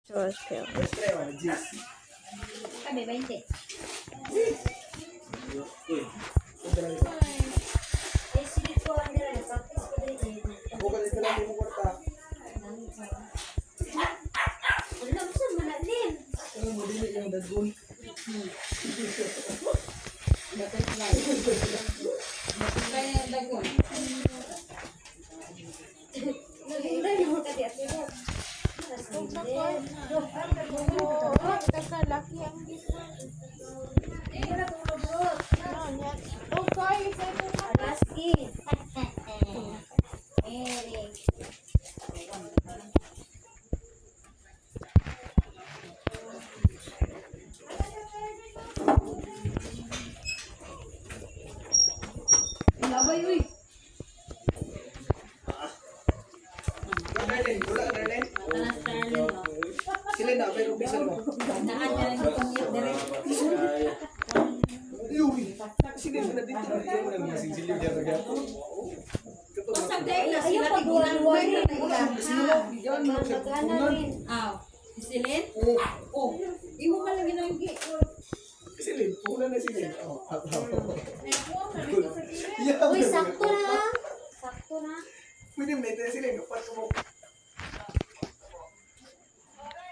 Todos peor. Kami, 20. Eh, sige po, ang nila, practice ko din. Bukan dito lang yung kwarta. Wala, saan manalin? Ano mo dili yung dagun? Naghinday mo ka di at yun. Kakalaki ang Alaski. Eric. Labay, uy. Darlene, wala ka Darlene? Tanas Darlene, no? Sila na, pero bisan mo. Naan niya lang itong mute direct. Uy! Sila na dito. Ayaw mo nang gising sila dyan agad. Pasag dahil na Ayaw sila pa buwan-buwan tignan. rin. Yan mo sa Magana kunan. rin. Aw. Silin? Oo. Oh. Imo ka lang ginanggi. Sila, punan na sila. Oh, Uy, sakto na. Sakto na. Pwede mo na sila. Kapat mo.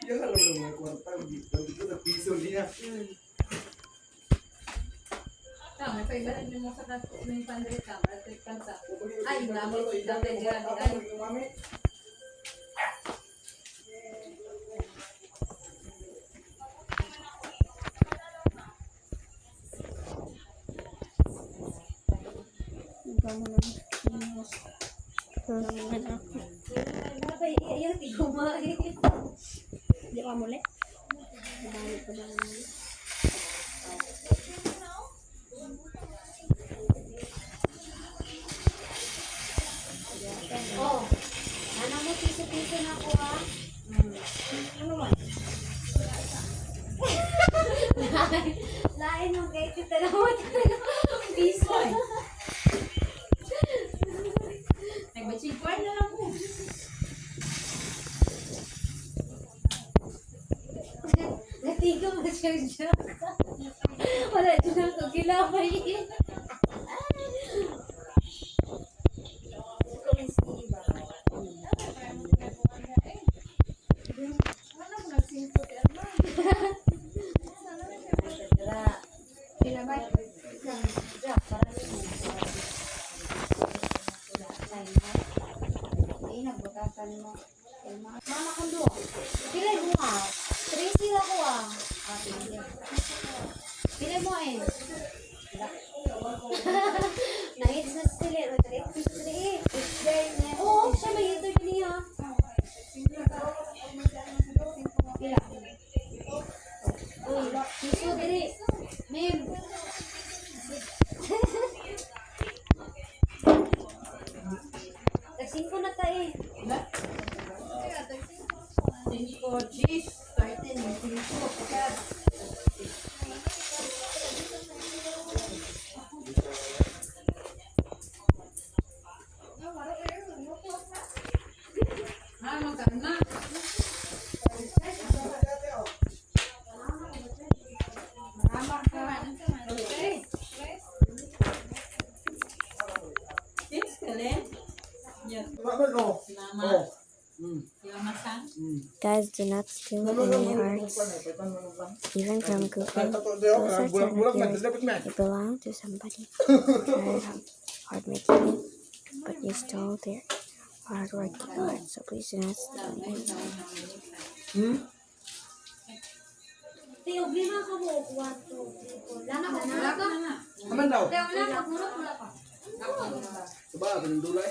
Yan ka lang mga kwarta. Dito na piso niya. Tama, may paibaran mo sa kato ng pandre ka. Maratrik kansa. Ay, namin si Dr. Gerald. Ay, Ay, ayaw, tiguma. Di ba muli? Oh, ano mo piso-piso na ako ha? Ano man? Lain mo kay tita na mo piso. nagbatsing kwan na lang ko. Natigo mo siya. Wala dyan ako gilaway. Mama kando. Pilay mo nga. Tracy ako ah. Pilay mo eh. Nahit na sila. Oo, siya may ito niya. Pila. Uy, piso diri. Ma'am. Nagsingko na tayo eh. 5 G's. 13. 5. Ah, magkana. Marama ka. Okay. Yes, Kalen. Yes. Oh. Salamat. Hmm. Salamat. Guys, do not steal any arts, even from Google. Those arts are not yours. They belong to somebody who tried hard making it, but you stole their hard-working art. So please do not steal any. Tiyo, lima ka mo. 1, 2, 3, 4. Lama ka na. Aman daw. Kaya wala ka. Mura ka. Diba, pinundulay.